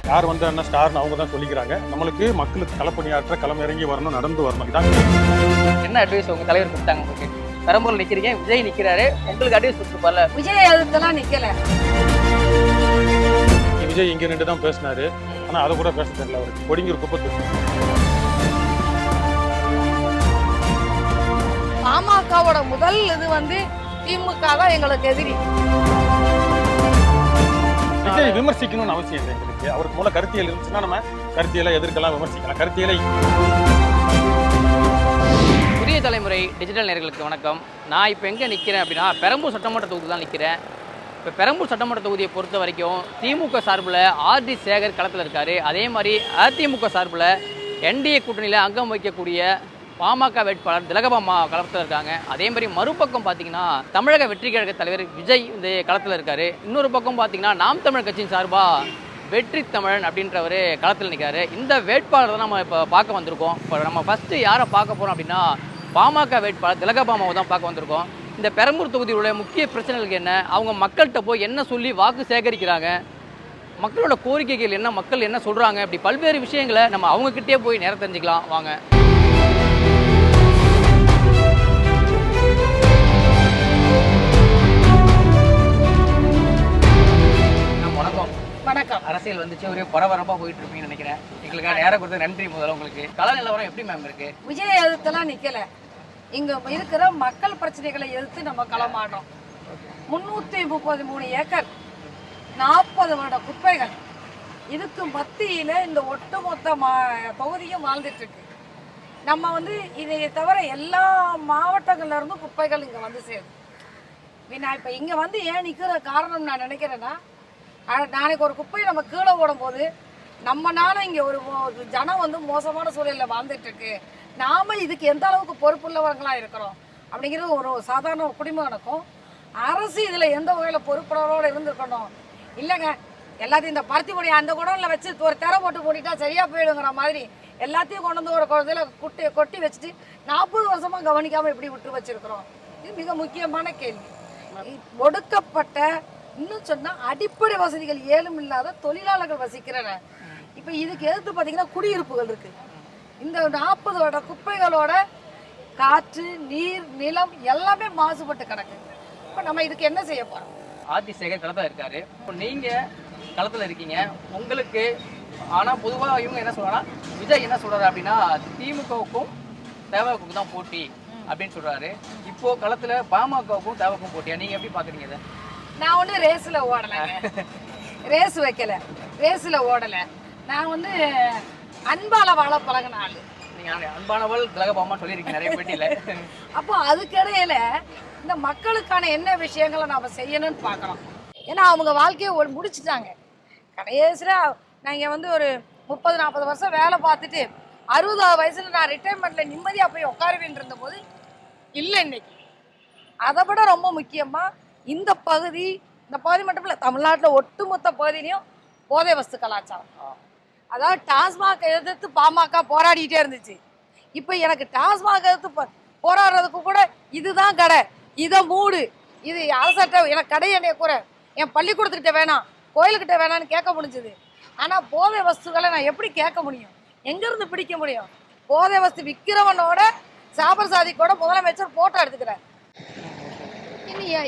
யார் வந்து என்ன ஸ்டார்னு அவங்க தான் சொல்லிக்கிறாங்க. நம்மளுக்கு மக்களுக்கு களப்பணியாற்ற களம் இறங்கி வரணும், நடந்து வரணும். இதான் என்ன அட்வைஸ் உங்க தலைவர் கொடுத்தாங்க உங்களுக்கு? பெரம்பூர்ல நிக்கிறீங்க, விஜய் நிக்கிறாரு, உங்களுக்கு அட்வைஸ் கொடுத்துருப்பார்ல? விஜய் எதிர்த்தெல்லாம் நிக்கல. விஜய் இங்க நின்று தான் பேசினாரு. ஆனா அதை கூட பேச தெரியல அவருக்கு. கொடிங்கூர் குப்பத்து பாமகவோட முதல் இது வந்து திமுக தான் எங்களுக்கு எதிரி. விஜய் விமர்சிக்கணும்னு அவசியம் இல்லை எங்களுக்கு. அவருக்கு மூல கருத்தியல் இருந்துச்சுன்னா நம்ம கருத்தியலை எதிர்க்கலாம், விமர்சிக்கலாம். கருத்தியலை புதிய தலைமுறை டிஜிட்டல் நேயர்களுக்கு வணக்கம். நான் இப்போ எங்கே நிற்கிறேன் அப்படின்னா பெரம்பூர் சட்டமன்ற தொகுதி தான் நிற்கிறேன். இப்போ பெரம்பூர் சட்டமன்ற தொகுதியை பொறுத்த வரைக்கும் திமுக சார்பில் ஆர்டி சேகர் களத்தில் இருக்கார். அதே மாதிரி அதிமுக சார்பில் என்டிஏ கூட்டணியில் அங்கம் வைக்கக்கூடிய பாமக வேட்பாளர் திலகபாமா களத்தில் இருக்காங்க. அதே மாதிரி மறுபக்கம் பார்த்தீங்கன்னா தமிழக வெற்றி கழக தலைவர் விஜய் இந்த களத்தில் இருக்கார். இன்னொரு பக்கம் பார்த்தீங்கன்னா நாம் தமிழ் கட்சியின் சார்பாக வெற்றி தமிழன் அப்படின்றவர் களத்தில் நிற்காரு. இந்த வேட்பாளர் தான் நம்ம இப்போ பார்க்க வந்திருக்கோம். இப்போ நம்ம ஃபஸ்ட்டு யாரை பார்க்க போகிறோம் அப்படின்னா பாமக வேட்பாளர் திலகபாமாவை தான் பார்க்க வந்திருக்கோம். இந்த பெரம்பூர் தொகுதியுடைய முக்கிய பிரச்சனைகளுக்கு என்ன, அவங்க மக்கள்கிட்ட போய் என்ன சொல்லி வாக்கு சேகரிக்கிறாங்க, மக்களோட கோரிக்கைகள் என்ன, மக்கள் என்ன சொல்கிறாங்க, இப்படி பல்வேறு விஷயங்களை நம்ம அவங்கக்கிட்டே போய் நேரம் தெரிஞ்சுக்கலாம் வாங்க. வணக்கம். வணக்கம். அரசியல் வந்துச்சு, ஒரே பரபரப்பாக போயிட்டு இருப்பீங்கன்னு நினைக்கிறேன். எங்களுக்காக நேரம் கொடுத்த நன்றி. முதல்ல உங்களுக்கு கள நிலவரம் எப்படி மேம் இருக்கு? விஜய் எதிர்த்தெல்லாம் நிக்கல. இங்க இருக்கிற மக்கள் பிரச்சனைகளை எதிர்த்து நம்ம களமாடுறோம். 333 ஏக்கர், 40 வருட குப்பைகள், இதுக்கு மத்தியில இந்த ஒட்டுமொத்த தொகுதியும் வாழ்ந்துட்டு இருக்கு. நம்ம வந்து இதை தவிர எல்லா மாவட்டங்கள்ல இருந்தும் குப்பைகள் இங்க வந்து சேருது. நான் இப்ப இங்க வந்து ஏன் நிக்கிற காரணம் நான் நினைக்கிறேன்னா, நாளைக்கு ஒரு குப்பையை நம்ம கீழே ஓடும் போது நம்மனால இங்க ஒரு ஜனம் வந்து மோசமான சூழல்ல வாழ்ந்துட்டு இருக்கு. நாம இதுக்கு எந்த அளவுக்கு பொறுப்புள்ளவர்களா இருக்கிறோம் அப்படிங்கிறது ஒரு சாதாரண குடிமகனுக்கும், அரசு இதுல எந்த வகையில பொறுப்புள்ளவரோட இருந்திருக்கணும். இல்லைங்க, எல்லாத்தையும் இந்த பருத்தி கொடி அந்த குடம்ல வச்சு ஒரு திரை போட்டு போட்டிட்டா சரியா போயிடுங்கிற மாதிரி எல்லாத்தையும் கொண்டு வந்து ஒரு குழந்தையில கொட்டி வச்சுட்டு 40 வருஷமா கவனிக்காம எப்படி விட்டு வச்சிருக்கிறோம். இது மிக முக்கியமான கேள்வி. ஒடுக்கப்பட்ட, இன்னும் சொன்னா அடிப்படை வசதிகள் ஏதும் இல்லாத தொழிலாளர்கள் வசிக்கிறன. இப்ப இதுக்கு எதிர்த்து பாத்தீங்கன்னா குடியிருப்புகள் இருக்கு. இந்த 40 வருட குப்பைகளோட காற்று, நீர், நிலம் எல்லாமே மாசுபட்டு கிடக்கு. இப்ப நம்ம இதுக்கு என்ன செய்ய போறோம்? ஆர்டி சேகர் களத்தில் இருக்காரு. இப்போ நீங்க களத்தில் இருக்கீங்க, உங்களுக்கு ஆனா பொதுவாக இவங்க என்ன சொல்றாங்கன்னா, விஜய் என்ன சொல்றாரு அப்படின்னா திமுகவுக்கும் தேவகவுக்கும் தான் போட்டி அப்படின்னு சொல்றாரு. இப்போ களத்துல பாமகவுக்கும் தேவகவுக்கும் போட்டியா? நீங்க எப்படி பாக்குறீங்க இதை? நான் ஒண்ணு ரேஸ்ல ஓடல, ரேஸ் வைக்கல, ரேஸ்ல ஓடல. நான் வந்து அன்பால வாழ பழகின ஆளு. நீங்க அன்பானவள் திலகபாமான்னு சொல்லியிருக்கீங்க நிறைய பேட்டியில. அப்போ அதுக்கிடையில இந்த மக்களுக்கான என்ன விஷயங்களை நாம செய்யணும்னு பார்க்கலாம். ஏன்னா அவங்க வாழ்க்கையை முடிச்சுட்டாங்க. கடைசியில நாங்க வந்து ஒரு 30-40 வருஷம் வேலை பார்த்துட்டு 60 வயசுல நான் ரிட்டைர்மெண்ட்ல நிம்மதியா போய் உட்காருவேன் இருந்த போது இல்லை. இன்னைக்கு அதை விட ரொம்ப முக்கியமா இந்த பகுதி மட்டும் இல்லை, தமிழ்நாட்டில் ஒட்டுமொத்த பகுதியிலையும் போதை வஸ்து கலாச்சாரம். அதாவது டாஸ்மாக் எதிர்த்து பாமக போராடிட்டே இருந்துச்சு. இப்போ எனக்கு டாஸ்மாக் எதிர்த்து போராடுறதுக்கு கூட இதுதான் கடை, இதை மூடு, இது அரசட்ட எனக்கு கடை என்னைய கூற, என் பள்ளிக்கூடத்துக்கிட்ட வேணாம், கோயிலுக்கிட்ட வேணான்னு கேட்க முடிஞ்சுது. ஆனால் போதை வஸ்துக்களை நான் எப்படி கேட்க முடியும்? எங்கேருந்து பிடிக்க முடியும்? போதை வஸ்து விற்கிறவனோட சாபர் சாதிக்கோட முதலமைச்சர் போட்டோ எடுத்துக்கிறார்.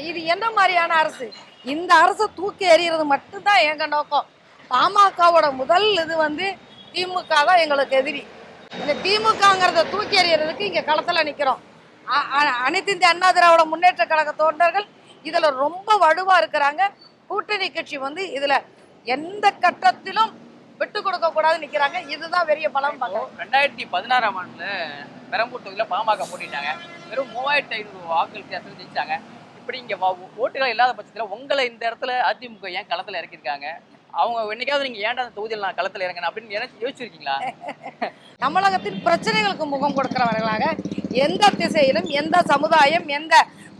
இது என்ன மாதிரியான அரசு? இந்த அரசை தூக்கி எறிகிறது மட்டும்தான் எங்க நோக்கம். பாமகவோட முதல் இது வந்து திமுக தான் எங்களுக்கு எதிரி. இந்த திமுகங்கிறத தூக்கி எறிகிறதுக்கு இங்க களத்துல நிக்கிறோம். அனைத்து இந்திய அண்ணா திராவிட முன்னேற்ற கழக தொண்டர்கள் இதுல ரொம்ப வலுவா இருக்கிறாங்க. கூட்டணி கட்சி வந்து இதுல எந்த கட்டத்திலும் விட்டு கொடுக்க கூடாது நிக்கிறாங்க. இதுதான் பெரிய பலம். 2016ஆம் ஆண்டுல பெரம்பூர் தொகுதியில பாமக போட்டிட்டாங்க. வெறும் 3500 வாக்குகள் வித்தியாசம் ஜெயிச்சாங்க. இப்படி இங்க ஓட்டுகள் இல்லாத பட்சத்துல உங்களை இந்த இடத்துல அதிமுக ஏன் களத்துல இறக்கிருக்காங்க? அவங்க என்னைக்காவது நீங்க ஏன்டா அந்த தொகுதியில் நான் களத்துல இறங்கணும் அப்படின்னு யோசிச்சிருக்கீங்களா? தமிழகத்தின் பிரச்சனைகளுக்கு முகம் கொடுக்கிறவர்களாக எந்த திசையிலும், எந்த சமுதாயம், எந்த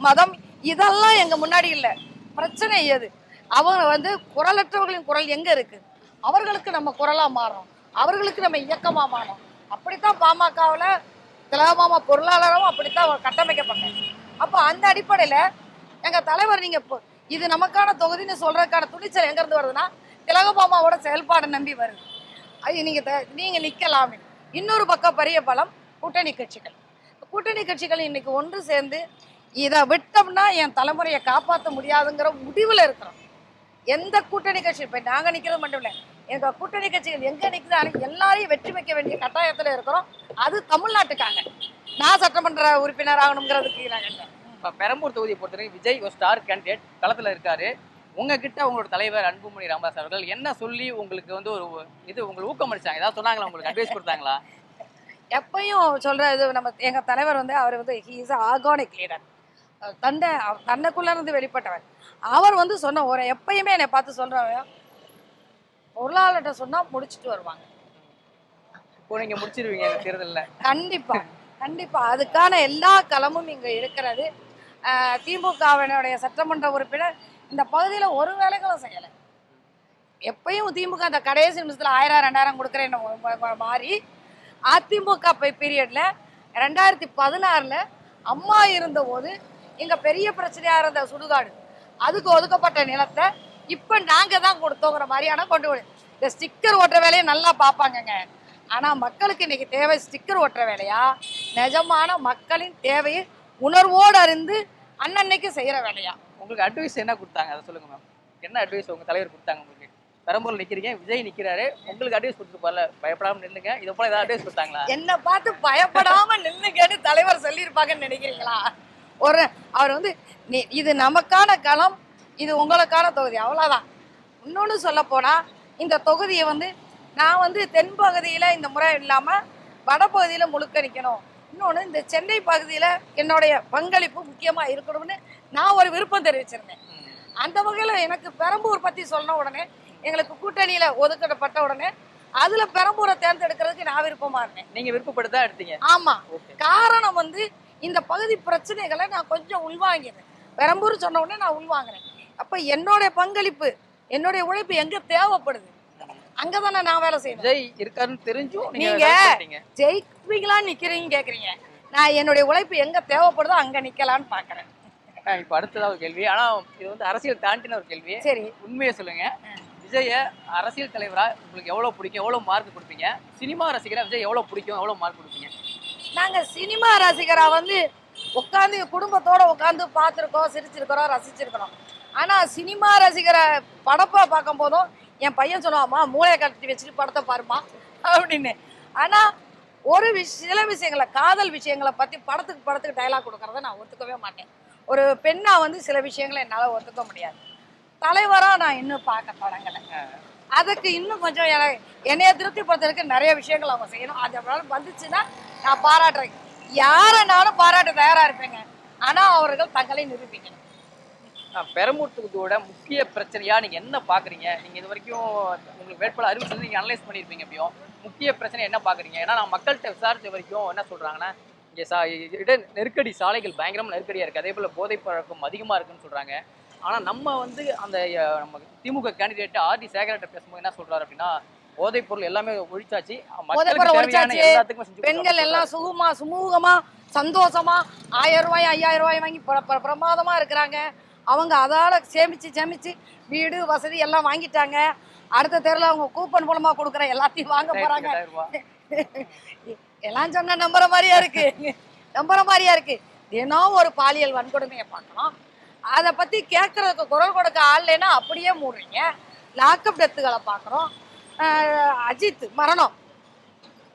மதம், இதெல்லாம் எங்க முன்னாடி இல்லை. பிரச்சனை எது? அவங்க வந்து குரலற்றவர்களின் குரல் எங்க இருக்கு? அவர்களுக்கு நம்ம குரலா மாறோம், அவர்களுக்கு நம்ம இயக்கமா மாறோம். அப்படித்தான் பாமகவில் திலகபாமா பொருளாதாரமும் அப்படித்தான் கட்டமைக்கப்பட்டது. அப்போ அந்த அடிப்படையில் எங்க தலைவர் நீங்க இது நமக்கான தொகுதின்னு சொல்றதுக்கான துணிச்சல் எங்க இருந்து வருதுன்னா, திலகபாமாவோட செயல்பாடை நம்பி வருது. அது நீங்க நிக்கலாம். இன்னொரு பக்கம் பெரிய பலம் கூட்டணி கட்சிகள். கூட்டணி கட்சிகள் இன்னைக்கு ஒன்று சேர்ந்து இதை விட்டோம்னா என் தலைமுறையை காப்பாற்ற முடியாதுங்கிற முடிவில் இருக்கிறோம். எந்த கூட்டணி கட்சி இப்போ நாங்கள் நிற்கிறது மட்டும் இல்லை, எங்கள் கூட்டணி கட்சிகள் எங்கே நிற்குது எல்லாரையும் வெற்றி வைக்க வேண்டிய கட்டாயத்தில் இருக்கிறோம். அது தமிழ்நாட்டுக்காக. நான் சட்டமன்ற உறுப்பினர் ஆகணுங்கிறதுக்கு நாங்கள் இல்லை. இப்போ பெரம்பூர் தொகுதியை பொறுத்தவரைக்கும் விஜய் ஒரு ஸ்டார் கேண்டிடேட் களத்தில் இருக்காரு. உங்ககிட்ட உங்களோட தலைவர் அன்புமணி ராமதாஸ் அவர்கள் என்ன சொல்லி உங்களுக்கு வந்து ஒரு உங்களுக்கு ஊக்கம் அளிச்சாங்க? ஏதாவது சொன்னாங்களா? உங்களுக்கு அட்வைஸ் கொடுத்தாங்களா? எப்பயும் சொல்ற இது நம்ம எங்கள் தலைவர் வந்து அவர் வந்து ஹி இஸ் ஆர்கானிக் லீடர். தன்னைக்குள்ள இருந்து வெளிப்பட்டவர். அவர் வந்து சொன்ன ஒரு எப்பயுமே என்னை பார்த்து சொல்றவங்க பொருளாளர்கிட்ட சொன்னா முடிச்சுட்டு வருவாங்க. இப்போ நீங்க முடிச்சிருவீங்க தேர்தலில்? கண்டிப்பா கண்டிப்பா. அதுக்கான எல்லா களமும் இங்க இருக்கிறது. திமுகவினுடைய சட்டமன்ற உறுப்பினர் இந்த பகுதியில் ஒரு வேலைகளும் செய்யலை. எப்பயும் திமுக அந்த கடைசி நிமிஷத்தில் 1000 2000 கொடுக்குறேன்னு மாறி அதிமுக பீரியட்ல 2016 அம்மா இருந்தபோது இங்க பெரிய பிரச்சனையா இருந்த சுடுகாடு அதுக்கு ஒதுக்கப்பட்ட நிலத்தை இப்ப நாங்க தான் கொடுத்தோங்கிற மாதிரியான கொண்டு விடு. இந்த ஸ்டிக்கர் ஓட்டுற வேலையை நல்லா பார்ப்பாங்கங்க. ஆனா மக்களுக்கு இன்னைக்கு தேவை ஸ்டிக்கர் ஓட்டுற வேலையா, நிஜமான மக்களின் தேவையை உணர்வோடு அறிந்து அன்னன்னைக்கு செய்யற வேலையா? உங்களுக்கு அட்வைஸ் என்ன கொடுத்தாங்க அதை சொல்லுங்க மேம். என்ன அட்வைஸ் உங்க தலைவர் கொடுத்தாங்க உங்களுக்கு? பெரம்பூர்ல நிக்கிறீங்க, விஜய் நிக்கிறாரு, உங்களுக்கு அட்வைஸ் கொடுத்து போல பயப்படாம நில்லுங்க, இதை போல ஏதாவது அட்வைஸ் கொடுத்தாங்களா? என்ன பார்த்து பயப்படாம நில்லுங்கன்னு தலைவர் சொல்லியிருப்பாங்கன்னு நினைக்கிறீங்களா? அவர் வந்து இது நமக்கான களம், இது உங்களுக்கான தொகுதி, அவ்வளோதான். இன்னொன்று சொல்ல போனா இந்த தொகுதியை வந்து நான் வந்து தென்பகுதியில இந்த முறை இல்லாம வடபகுதியில முழுக்க நிற்கணும். இன்னொன்று இந்த சென்னை பகுதியில என்னுடைய பங்களிப்பு முக்கியமா இருக்கணும்னு நான் ஒரு விருப்பம் தெரிவிச்சிருந்தேன். அந்த வகையில் எனக்கு பெரம்பூர் பத்தி சொன்ன உடனே எங்களுக்கு கூட்டணியில ஒதுக்கப்பட்ட உடனே அதுல பெரம்பூரை தேர்ந்தெடுக்கிறதுக்கு நான் விருப்பமா இருந்தேன். நீங்க விருப்பப்பட்டு எடுத்தீங்க? ஆமா. காரணம் வந்து இந்த பகுதி பிரச்சனைகளை நான் கொஞ்சம் உள்வாங்கிறேன். பெரம்பூர் சொன்ன உடனே நான் உள்வாங்குறேன். அப்ப என்னுடைய பங்களிப்பு, என்னுடைய உழைப்பு எங்க தேவைப்படுது அங்கதானே நான் வேலை செய்யணும். விஜய் இருக்காருன்னு தெரிஞ்சும் நீங்க ஜெயிப்பீங்களான்னு நிக்கிறீங்க கேக்குறீங்க. நான் என்னுடைய உழைப்பு எங்க தேவைப்படுதோ அங்க நிக்கலான்னு பாக்குறேன். இப்ப அடுத்ததா ஒரு கேள்வி, ஆனா இது வந்து அரசியல் தாண்டின ஒரு கேள்வி. சரி, உண்மையை சொல்லுங்க. விஜய அரசியல் தலைவரா உங்களுக்கு எவ்வளவு பிடிக்கும், எவ்வளவு மார்க் கொடுப்பீங்க? சினிமா ரசிகரா விஜய் எவ்வளவு பிடிக்கும், எவ்வளவு மார்க் கொடுப்பீங்க? நாங்க சினிமா ரசிகரா வந்து உட்காந்து குடும்பத்தோட உட்காந்து பார்த்துருக்கோம், சிரிச்சிருக்கிறோம், ரசிச்சிருக்கிறோம். ஆனா சினிமா ரசிகர படப்பை பார்க்கும் போதும் என் பையன் சொல்லுவாம்மா மூளையை கட்டி வச்சுட்டு படத்தை பாருமா அப்படின்னு. ஆனா ஒரு சில விஷயங்களை, காதல் விஷயங்களை பத்தி படத்துக்கு டைலாக் கொடுக்கறத நான் ஒத்துக்கவே மாட்டேன். ஒரு பெண்ணா வந்து சில விஷயங்களை என்னால ஒத்துக்க முடியாது. தலைவரா நான் இன்னும் பார்க்க தொடங்கலை. அதுக்கு இன்னும் கொஞ்சம் என்னைய திருப்திப்படுத்துறதுக்கு நிறைய விஷயங்கள் அவங்க செய்யணும். அது வந்துச்சுன்னா நான் பாராட்டுறேன். யாரைனாலும் பாராட்ட தயாரா இருப்பேங்க. ஆனா அவர்கள் தங்களை நிரூபிக்கணும். பெரம்பூர் தொகுதியோட முக்கிய பிரச்சனையா நீங்க என்ன பாக்குறீங்க? நீங்க இது வரைக்கும் உங்களுக்கு வேட்பாளர் அறிவிச்சு நீங்க அனலைஸ் பண்ணிருப்பீங்க. எப்பயும் முக்கிய பிரச்சனை என்ன பாக்குறீங்க? ஏன்னா நான் மக்கள்கிட்ட விசாரிச்ச வரைக்கும் என்ன சொல்றாங்கன்னா, இங்க நெருக்கடி, சாலைகள் பயங்கரமா நெருக்கடியா இருக்கு, அதே போல போதை பழக்கம் அதிகமா இருக்குன்னு சொல்றாங்க. ஆனா நம்ம வந்து அந்த நம்ம திமுக கேண்டிடேட் ஆர்டி சேகர்கிட்ட பேசும்போது என்ன சொல்றாரு அப்படின்னா, போதைப் பொருள் எல்லாமே ஒழிச்சாச்சு, பெண்கள் எல்லாம் சுமூகமா சந்தோஷமா 1000 ரூபாய் 5000 ரூபாய் வாங்கி பிரமாதமா இருக்கிறாங்க. அவங்க அதால சேமிச்சு வீடு வசதி எல்லாம் வாங்கிட்டாங்க. அடுத்த தேர்தல அவங்க கூப்பன் மூலமா கொடுக்குற எல்லாத்தையும் வாங்க போறாங்க. எல்லாம் சொன்ன நம்புற மாதிரியா இருக்கு. தினம் ஒரு பாலியல் வன்கொடுமையை பார்க்கலாம். அதை பத்தி கேட்கறதுக்கு குரல் கொடுக்க ஆள் இல்லைன்னா அப்படியே மூடுறீங்க. லாக்அப் டெத்துகளை பார்க்குறோம். அஜித் மரணம்,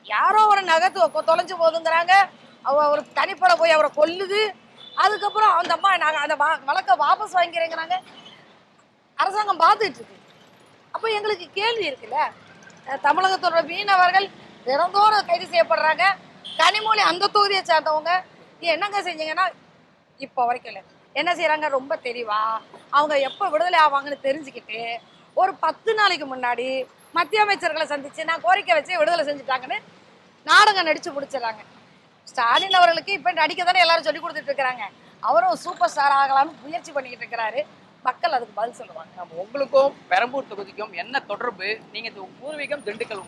யாரோ ஒரு நகத்து தொலைஞ்சு போகுதுங்கிறாங்க. ஒரு தனிப்பட போய் அவரை கொல்லுது. அதுக்கப்புறம் அந்த அம்மா நாங்கள் அந்த வழக்கை வாபஸ் வாங்கிறேங்கிறாங்க. அரசாங்கம் பார்த்துட்டு இருக்கு. அப்போ எங்களுக்கு கேள்வி இருக்குல்ல. தமிழகத்தோட மீனவர்கள் தினந்தோறும் கைது செய்யப்படுறாங்க. கனிமொழி அந்த தொகுதியை சேர்ந்தவங்க என்னங்க செஞ்சீங்கன்னா இப்போ வரைக்கும் இல்லை. என்ன செய்யறாங்க? ரொம்ப தெளிவா அவங்க எப்போ விடுதலை ஆவாங்கன்னு தெரிஞ்சுக்கிட்டு ஒரு 10 நாளைக்கு முன்னாடி மத்திய அமைச்சர்களை சந்திச்சு நான் கோரிக்கை வச்சு விடுதலை செஞ்சுட்டாங்கன்னு நாடகம் நடிச்சு பிடிச்சிடறாங்க. ஸ்டாலின் அவர்களுக்கு இப்போ நடிக்க தானே எல்லாரும் சொல்லி கொடுத்துட்டு இருக்கிறாங்க. அவரும் சூப்பர் ஸ்டார் ஆகலாம்னு முயற்சி பண்ணிக்கிட்டு இருக்கிறாரு. மக்கள் அதுக்கு பதில் சொல்லுவாங்க. நம்ம உங்களுக்கும் பெரம்பூர் தொகுதிக்கும் என்ன தொடர்பு? நீங்க பூர்வீகம் திண்டுக்கல்,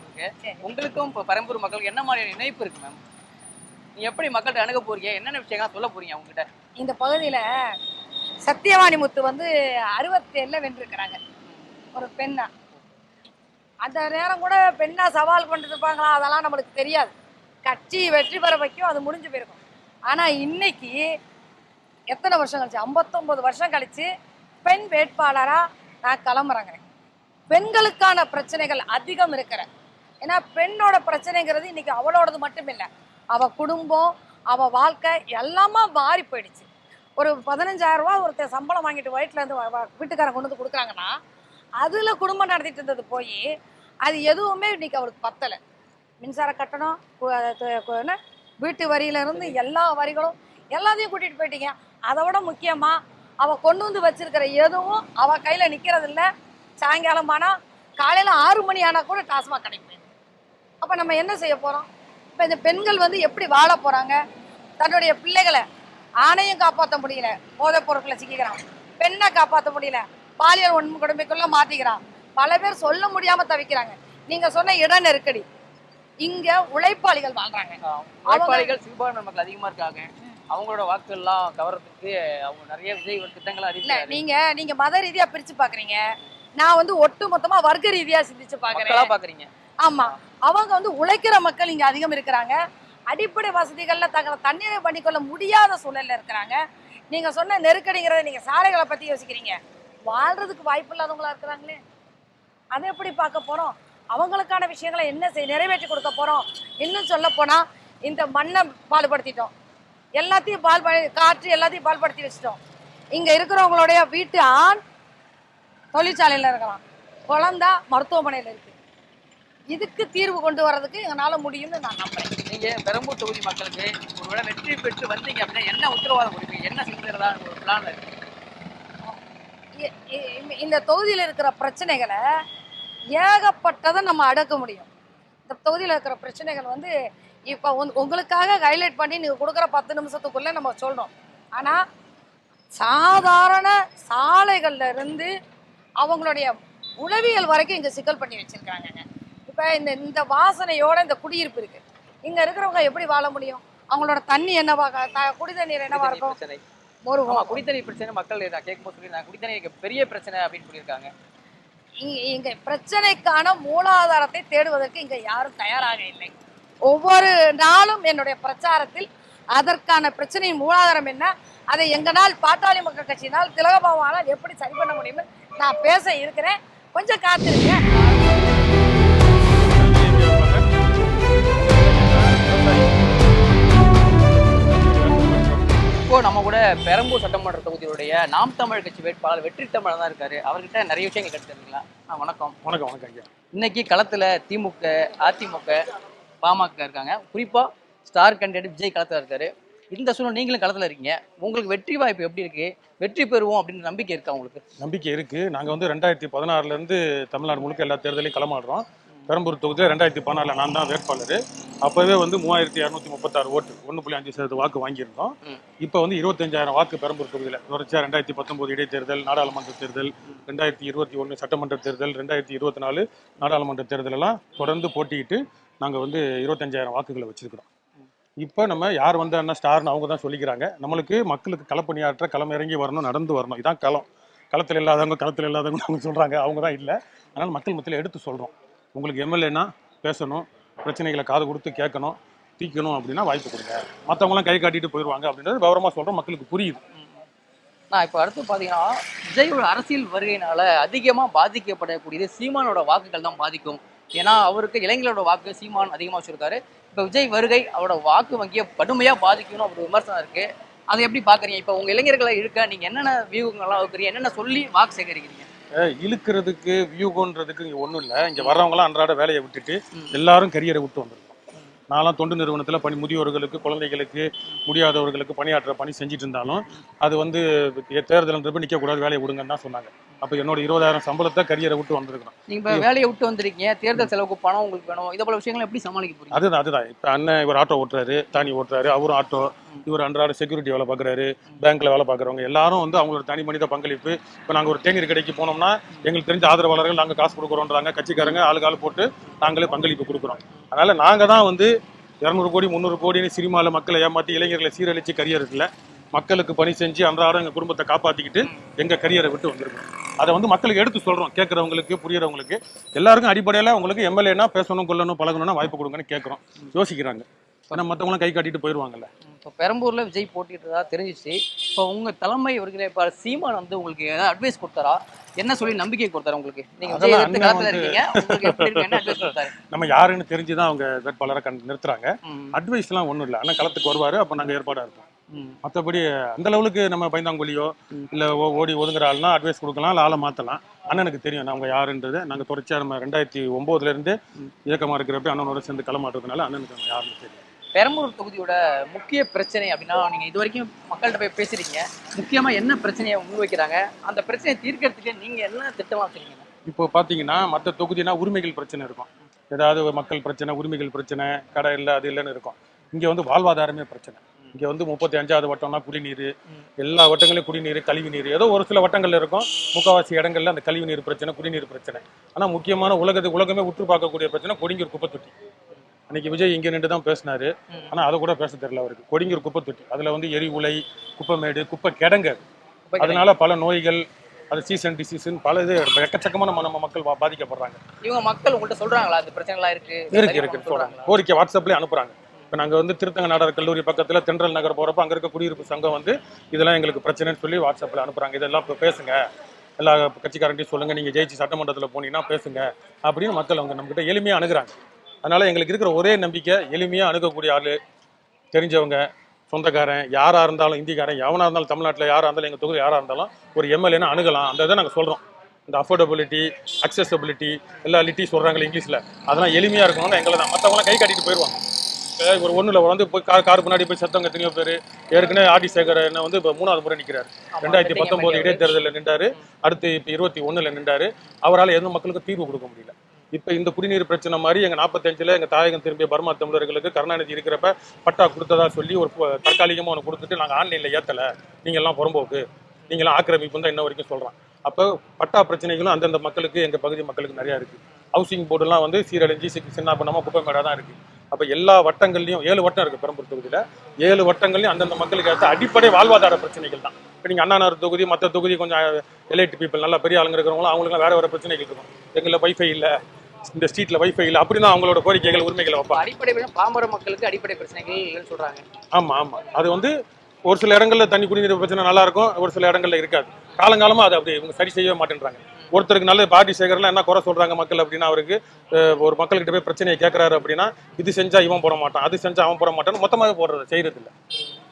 உங்களுக்கும் இப்போ பெரம்பூர் மக்களுக்கு என்ன மாதிரியான இணைப்பு இருக்கு மேம்? நீங்க எப்படி மக்கள்கிட்ட அணுக போறீங்க? என்னென்ன விஷயங்கள் சொல்ல போறீங்க அவங்ககிட்ட? இந்த பகுதியில சத்தியவாணி முத்து வந்து 67 வென்றிருக்கிறாங்க. ஒரு பெண்ணா அந்த நேரம் கூட பெண்ணா சவால் பண்ணிட்டு இருப்பாங்களா, அதெல்லாம் நம்மளுக்கு தெரியாது. கட்சி வெற்றி பெற வைக்கும், அது முடிஞ்சு போயிருக்கும். ஆனால் இன்னைக்கு எத்தனை வருஷம் கழிச்சு, 59 வருஷம் கழிச்சு பெண் வேட்பாளராக நான் கிளம்புறேங்க. பெண்களுக்கான பிரச்சனைகள் அதிகம் இருக்கிற, ஏன்னா பெண்ணோட பிரச்சனைங்கிறது இன்னைக்கு அவளோடது மட்டும் இல்லை, அவள் குடும்பம், அவள் வாழ்க்கை எல்லாமே மாறி போயிடுச்சு. ஒரு 15,000 ரூபா ஒருத்தர் சம்பளம் வாங்கிட்டு வயிற்றுலேருந்து வீட்டுக்காரன் கொண்டு வந்து கொடுக்குறாங்கன்னா அதில் குடும்பம் நடத்திட்டு இருந்தது போய் அது எதுவுமே இன்னைக்கு அவளுக்கு பத்தலை. மின்சார கட்டணம், வீட்டு வரியிலேருந்து எல்லா வரிகளும் எல்லாத்தையும் கூட்டிகிட்டு போயிட்டீங்க. அதை விட முக்கியமாக அவள் கொண்டு வந்து வச்சிருக்கிற எதுவும் அவள் கையில் நிற்கிறதில்ல. சாயங்காலம் ஆனால் காலையில் 6 மணி ஆனால் கூட டாஸ்மாக் கடைக்கு போயிடுது. அப்போ நம்ம என்ன செய்ய போகிறோம்? இப்போ இந்த பெண்கள் வந்து எப்படி வாழ போகிறாங்க? தன்னுடைய பிள்ளைகளை, ஆணையும் காப்பாற்ற முடியல, போதைப் பொருட்களை சிக்கிறான், பெண்ணை காப்பாற்ற முடியல, பாலியல் வன்கொடுமைக்குள்ள மாட்டிக்கிறான், பல பேர் சொல்ல முடியாம தவிக்கிறாங்க. நீங்க சொன்ன இட நெருக்கடி, இங்க உழைப்பாளிகள் வாழ்றாங்க. உழைப்பாளிகள் சிறுபான்மை மக்கள் அதிகமா இருக்காங்க. அவங்களோட வாக்குகள்லாம் கவர்றதுக்கு அவங்க நிறைய விஜய் திட்டங்கள் அறிவிக்கல. நீங்க மத ரீதியா பிரிச்சு பாக்குறீங்க, நான் வந்து ஒட்டு மொத்தமா வர்க்க ரீதியா சிந்திச்சு பாக்குறேன். ஆமா, அவங்க வந்து உழைக்கிற மக்கள் இங்க அதிகம் இருக்கிறாங்க. அடிப்படை வசதிகள்ல தங்களை தண்ணீரை பண்ணிக்கொள்ள முடியாத சூழல்ல இருக்கிறாங்க. நீங்க சொன்ன நெருக்கடிங்கிறத நீங்க சாலைகளை பத்தி யோசிக்கிறீங்க, வாழ்றதுக்கு வாய்ப்பு இல்லாதவங்களா இருக்கிறாங்களே, அதை எப்படி பார்க்க போறோம்? அவங்களுக்கான விஷயங்களை என்ன நிறைவேற்றி கொடுக்க போறோம்? இன்னும் சொல்ல போனா இந்த மண்ணை பால்படுத்திட்டோம், எல்லாத்தையும் காற்று எல்லாத்தையும் பால்படுத்தி வச்சிட்டோம். இங்க இருக்கிறவங்களுடைய வீட்டு ஆண் தொழிற்சாலையில இருக்கலாம், குழந்தை மருத்துவமனையில இருக்கு. இதுக்கு தீர்வு கொண்டு வர்றதுக்கு எங்களால முடியும்னு நான் நம்புறேன். நீங்க பெரம்பூர் தொகுதி மக்களுக்கு ஒருவேளை வெற்றி பெற்று வந்தீங்க அப்படின்னா என்ன உத்தரவாதம் கொடுப்பீங்க? என்ன செஞ்சுறதா ஒரு பிளான் இருக்கு? இந்த தொகுதியில் இருக்கிற பிரச்சனைகளை ஏகப்பட்டதை நம்ம அடக்க முடியும். இந்த தொகுதியில் இருக்கிற பிரச்சனைகள் வந்து இப்போ உங்களுக்காக ஹைலைட் பண்ணி நீங்கள் கொடுக்குற 10 நிமிஷத்துக்குள்ளே நம்ம சொல்கிறோம். ஆனால் சாதாரண சாலைகள்ல இருந்து அவங்களுடைய உளவியல் வரைக்கும் இங்கே சிக்கல் பண்ணி வச்சுருக்காங்கங்க. இப்போ இந்த வாசனையோட இந்த குடியிருப்பு இருக்குது, இங்கே இருக்கிறவங்க எப்படி வாழ முடியும்? அவங்களோட தண்ணி என்னவா, குடி தண்ணீர் என்னவா இருக்கும்? ஒரு குடித்தண்ணீர் பிரச்சனை மக்கள் கேட்கும்போது சொல்லியிருக்காங்க, குடித்தண்ணீர் பெரிய பிரச்சனை அப்படின்னு சொல்லியிருக்காங்க. இங்க பிரச்சனைக்கான மூலாதாரத்தை தேடுவதற்கு இங்க யாரும் தயாராக இல்லை. ஒவ்வொரு நாளும் என்னுடைய பிரச்சாரத்தில் அதற்கான பிரச்சனையின் மூலாதாரம் என்ன, அதை எங்கனால் பாட்டாளி மக்கள் கட்சியினால் திலகபாமானால் எப்படி சரி பண்ண முடியும்னு நான் பேச இருக்கிறேன். கொஞ்சம் காத்திருக்கேன். இப்போ நம்ம கூட பெரம்பூர் சட்டமன்ற தொகுதியுடைய நாம் தமிழ் கட்சி வேட்பாளர் வெற்றி தமிழ் தான் இருக்காரு. அவர்கிட்ட நிறைய விஷயங்கள் கேட்டுருக்கீங்களா? வணக்கம். வணக்கம். வணக்கம் ஐயா. இன்னைக்கு களத்துல திமுக, அதிமுக, பாமக இருக்காங்க. குறிப்பா ஸ்டார் கேண்டிடேட் விஜய் களத்துல இருக்காரு. இந்த சூழ்நிலை நீங்களும் களத்துல இருக்கீங்க, உங்களுக்கு வெற்றி வாய்ப்பு எப்படி இருக்கு? வெற்றி பெறுவோம் அப்படின்னு நம்பிக்கை இருக்கா உங்களுக்கு? நம்பிக்கை இருக்கு. நாங்க வந்து 2016 இருந்து தமிழ்நாடு முழுக்க எல்லா தேர்தலையும் களமாடுறோம். பெரம்பூர் தொகுதியில் 2016 நான் தான் வேட்பாளர். அப்பவே வந்து 3236 ஓட்டு, 1.5% வாக்கு வாங்கியிருந்தோம். இப்போ வந்து 25,000 வாக்கு பெரம்பூர் தொகுதியில் தொடர்ச்சியா 2019 இடைத்தேர்தல், நாடாளுமன்ற தேர்தல், 2021 சட்டமன்ற தேர்தல், 2024 நாடாளுமன்ற தேர்தல் எல்லாம் தொடர்ந்து போட்டிக்கிட்டு நாங்கள் வந்து 25,000 வாக்குகளை வச்சிருக்கிறோம். இப்போ நம்ம யார் வந்தாருன்னா ஸ்டார்னு அவங்க தான் சொல்லிக்கிறாங்க. நம்மளுக்கு மக்களுக்கு களப்பணியாற்ற, களம் இறங்கி வரணும், நடந்து வரணும். இதான் களம். களத்தில் இல்லாதவங்க அவங்க சொல்றாங்க, அவங்க தான் இல்லை. அதனால மக்கள் மத்தியில் எடுத்து சொல்றோம். உங்களுக்கு எம்எல்ஏனா பேசணும், பிரச்சனைகளை காது கொடுத்து கேட்கணும், தீக்கணும் அப்படின்னா வாய்ப்பு கொடுங்க. மற்றவங்களாம் கை காட்டிட்டு போயிடுவாங்க அப்படின்றது விவரமா சொல்றோம், மக்களுக்கு புரியுது. நான் இப்போ அடுத்து பார்த்தீங்கன்னா விஜயோட அரசியல் வருகையினால அதிகமாக பாதிக்கப்படக்கூடியது சீமானோட வாக்குகள் தான் பாதிக்கும். ஏன்னா அவருக்கு இளைஞர்களோட வாக்கு சீமான் அதிகமாக வச்சிருக்காரு. இப்போ விஜய் வருகை அவரோட வாக்கு வங்கியை கடுமையாக பாதிக்கணும் அப்படி விமர்சனம் இருக்கு. அதை எப்படி பார்க்குறீங்க? இப்போ உங்கள் இளைஞர்களை இழுக்க நீங்கள் என்னென்ன வியூகங்கள்லாம் வைக்கிறீங்க, என்னென்ன சொல்லி வாக்கு சேகரிக்கிறீங்க? இழுக்கிறதுக்கு வியூகன்றதுக்கு இங்கே ஒன்றும் இல்லை. இங்கே வர்றவங்களாம் அன்றாட வேலையை விட்டுட்டு எல்லாரும் கரியரை விட்டு வந்துருக்கோம். நான்லாம் தொண்டு நிறுவனத்தில் முதியோர்களுக்கு, குழந்தைகளுக்கு, முடியாதவர்களுக்கு பணியாற்ற பணி செஞ்சுட்டு இருந்தாலும் அது வந்து தேர்தல்ன்றப்ப நிற்கக்கூடாது, வேலையை விடுங்கன்னு தான் சொன்னாங்க. அப்போ என்னோட 20,000 சம்பளத்தை கரியரை விட்டு வந்திருக்கிறோம். நீங்கள் வேலையை விட்டு வந்திருக்கீங்க, தேர்தல் செலவுக்கு பணம் உங்களுக்கு வேணும், இதை போல விஷயங்களை எப்படி சமாளிக்க போறீங்க? அதுதான் இப்போ அண்ணன் இவர் ஆட்டோ ஓட்டுறாரு, தானி ஓட்டுறாரு, அவரும் ஆட்டோ, இவர் அன்றாட செக்யூரிட்டி வேலை பார்க்குறாரு, பேங்க்ல வேலை பார்க்குறவங்க எல்லாரும் வந்து அவங்களோட தனி மனித பங்களிப்பு. இப்போ நாங்கள் ஒரு தேநீர் கடைக்கு போனோம்னா எங்களுக்கு தெரிஞ்ச ஆதரவாளர்கள் நாங்கள் காசு கொடுக்குறோன்றாங்க, கட்சிக்காரங்க ஆளு போட்டு நாங்களே பங்களிப்பு கொடுக்குறோம். அதனால நாங்கள் தான் வந்து 200 கோடி 300 கோடின்னு சினிமாவில் மக்களை ஏமாற்றி இளைஞர்களை சீரழிச்சு கரியர் இருக்குல்ல, மக்களுக்கு பணி செஞ்சு அன்றாடம் எங்கள் குடும்பத்தை காப்பாற்றிக்கிட்டு எங்கள் கரியரை விட்டு வந்திருக்கோம். அதை வந்து மக்களுக்கு எடுத்து சொல்கிறோம், கேட்குறவங்களுக்கு புரியறவங்களுக்கு எல்லாருக்கும். அடிப்படையில் உங்களுக்கு எம்எல்ஏனா பேசணும், கொள்ளணும், பழகணும்னா வாய்ப்பு கொடுங்கன்னு கேட்குறோம். யோசிக்கிறாங்க. ஏன்னா மற்றவங்களாம் கை காட்டிட்டு போயிடுவாங்கல்ல. இப்போ பெரம்பூர்ல விஜய் போட்டிட்டதா தெரிஞ்சிச்சு. இப்போ உங்க தலைமை ஒருங்கிணைப்பாளர் சீமான் வந்து உங்களுக்கு ஏதாவது அட்வைஸ் கொடுத்தாரா? என்ன சொல்லி நம்பிக்கை கொடுத்தாரு உங்களுக்கு? நீங்க விஜய் எதிர்த்து களத்துல இருக்கீங்க, உங்களுக்கு எப்படி இருக்கு, என்ன அட்வைஸ் கொடுத்தாரு? நம்ம யாருன்னு தெரிஞ்சுதான் அவங்க வேட்பாளரை நிறுத்துறாங்க. அட்வைஸ்லாம் ஒன்றும் இல்லை. ஆனால் களத்துக்கு வருவாரு, அப்போ நாங்கள் ஏற்பாடாக இருப்போம். மற்றபடி அந்த லெவலுக்கு நம்ம பைந்தாங்குழியோ இல்லை ஓடி ஒதுங்குற ஆள்னா அட்வைஸ் கொடுக்கலாம், இல்லை ஆளை மாற்றலாம். அண்ணனுக்கு தெரியும் அவங்க யாருன்றது. நாங்கள் தொடர்ச்சியாக நம்ம 2009 இயக்கமாக இருக்கிறப்ப அண்ணனோட சேர்ந்து களமாட்டுறதுனால அண்ணனுக்கு நம்ம யாருன்னு தெரியும். பெரம்பூர் தொகுதியோட முக்கிய பிரச்சனை அப்படின்னா, நீங்க இது வரைக்கும் மக்கள்கிட்ட போய் பேசுறீங்க, முக்கியமா என்ன பிரச்சனையை முன்வைக்கிறாங்க, அந்த பிரச்சனையை தீர்க்கறதுக்கு நீங்க என்ன திட்டமா வச்சிருக்கீங்க? இப்போ பார்த்தீங்கன்னா மற்ற தொகுதினா உரிமைகள் பிரச்சனை இருக்கும், ஏதாவது மக்கள் பிரச்சனை, உரிமைகள் பிரச்சனை, கடை இல்லை அது இல்லைன்னு இருக்கும். இங்கே வந்து வாழ்வாதாரமே பிரச்சனை. இங்கே வந்து 35வது வட்டம்னா குடிநீர், எல்லா வட்டங்களையும் குடிநீர், கழிவு நீர். ஏதோ ஒரு சில வட்டங்கள்ல இருக்கும், முக்கால்வாசி இடங்கள்ல அந்த கழிவு நீர் பிரச்சனை, குடிநீர் பிரச்சனை. ஆனால் முக்கியமான உலகமே உற்று பார்க்கக்கூடிய பிரச்சனை கொடிங்கூர் குப்பை தொட்டி. அன்னைக்கு விஜய் இங்கே நின்று தான் பேசினாரு, ஆனால் அதை கூட பேச தெரியல அவருக்கு. கொடிங்கூர் குப்பை தொட்டி, அதில் வந்து எரிவுலை, குப்பைமேடு, குப்பை கிடங்கு. அதனால பல நோய்கள், அது சீசன் டிசீஸ்ன்னு பல இது எக்கச்சக்கமான நம்ம மக்கள் பாதிக்கப்படுறாங்க. இவங்க மக்கள் உங்கள்கிட்ட சொல்றாங்களா இந்த பிரச்சனைலாம் இருக்கு சொல்றாங்க. கோரிக்கை வாட்ஸ்அப்லேயே அனுப்புறாங்க. இப்போ நாங்கள் வந்து திருத்தங்க நாடார் கல்லூரி பக்கத்தில் தென்றல் நகர் போகிறப்ப அங்கே இருக்க குடியிருப்பு சங்கம் வந்து இதெல்லாம் எங்களுக்கு பிரச்சனைன்னு சொல்லி வாட்ஸ்அப்பில் அனுப்புகிறாங்க. இதெல்லாம் இப்போ பேசுங்க, எல்லா கட்சிக்காரன்ட்டையும் சொல்லுங்கள், நீங்கள் ஜெயிச்சு சட்டமன்றத்தில் போனீங்கன்னா பேசுங்க அப்படின்னு மக்கள் அவங்க நம்மகிட்ட எளிமையாக அணுகிறாங்க. அதனால் எங்களுக்கு இருக்கிற ஒரே நம்பிக்கை, எளிமையாக அணுகக்கூடிய ஆள், தெரிஞ்சவங்க, சொந்தக்காரன், யாராக இருந்தாலும், இந்திக்காரன் எவனாக இருந்தாலும், தமிழ்நாட்டில் யாராக இருந்தாலும், எங்கள் தொகுதி யாராக இருந்தாலும் ஒரு எம்எல்ஏனா அணுகலாம். அந்த இதை நாங்கள் சொல்கிறோம். இந்த அஃபோர்டபிலிட்டி, அக்சசபிலிட்டி, எல்லா லிட்டி சொல்கிறாங்களே இங்கிலீஷில், அதெல்லாம் எளிமையாக இருக்கணும்னு எங்களை தான். மற்றவங்களாம் கை காட்டிட்டு போயிடுவாங்க. ஒரு ஒன்றில் வந்து போய் காருக்கு முன்னாடி போய் சத்தவங்க எத்தனையோ பேர். ஏற்கனவே ஆர்டி சேகர் என்ன வந்து இப்போ 3வது முறை நிற்கிறார். 2019 இடைத்தேர்தலில் நின்றாரு, அடுத்து இப்போ 21 நின்றாரு. அவரால் எந்த மக்களுக்கு தீர்வு கொடுக்க முடியல. இப்போ இந்த குடிநீர் பிரச்சனை மாதிரி எங்கள் 45 எங்கள் தாயகம் திரும்பிய பர்மா தமிழர்களுக்கு கருணாநிதி இருக்கிறப்ப பட்டா கொடுத்ததா சொல்லி ஒரு தற்காலிகமாக ஒன்று கொடுத்துட்டு நாங்கள் ஆன்லைனில் ஏற்றலை, நீங்கள்லாம் புறம்போக்கு, நீங்களாம் ஆக்கிரமிப்பு தான் இன்ன வரைக்கும் சொல்கிறோம். அப்போ பட்டா பிரச்சனைகளும் அந்தந்த மக்களுக்கு, எங்கள் பகுதி மக்களுக்கு நிறையா இருக்குது. ஹவுசிங் போர்டுலாம் வந்து சீரழிஞ்சி சின்ன பண்ணாமல் குப்பை மேடாக தான் இருக்குது. அப்போ எல்லா வட்டங்கள்லையும் 7 வட்டம் இருக்குது பெரம்பூர் தொகுதியில். 7 வட்டங்கள்லையும் அந்தந்த மக்களுக்கு ஏற்ற அடிப்படை வாழ்வாதார பிரச்சனைகள் தான். இப்போ நீங்கள் அண்ணாநகர் தொகுதி, மற்ற தொகுதி கொஞ்சம் எலைட் பீப்புள், நல்லா பெரிய ஆளுங்க இருக்கிறவங்களும் அவங்களுக்குலாம் வேறு பிரச்சனைகள் இருக்கும். எங்களில் வைஃபை இல்லை, இந்த ஸ்ட்ரீட்டில் வைஃபை இல்லை, அப்படி தான் அவங்களோட கோரிக்கைகள், உரிமைகளை வைப்பாங்க. அடிப்படை பாமர மக்களுக்கு அடிப்படை பிரச்சனைகள் சொல்கிறாங்க. ஆமாம், அது வந்து ஒரு சில இடங்களில் தண்ணி குடிநீர் பிரச்சனை நல்லா இருக்கும், ஒரு சில இடங்களில் இருக்காது. காலங்காலமாக அதை அப்படி இவங்க சரி செய்யவே மாட்டேன்றாங்க. ஒருத்தருக்கு நல்ல ஆர்டி சேகர்லாம் என்ன குறை சொல்கிறாங்க மக்கள் அப்படின்னா, அவருக்கு ஒரு மக்கள்கிட்ட போய் பிரச்சனையை கேட்குறாரு அப்படின்னா, இது செஞ்சால் இவன் போட மாட்டான், அது செஞ்சால் அவன் போட மாட்டான்னு மொத்தமாக போடுறது, செய்கிறது இல்லை.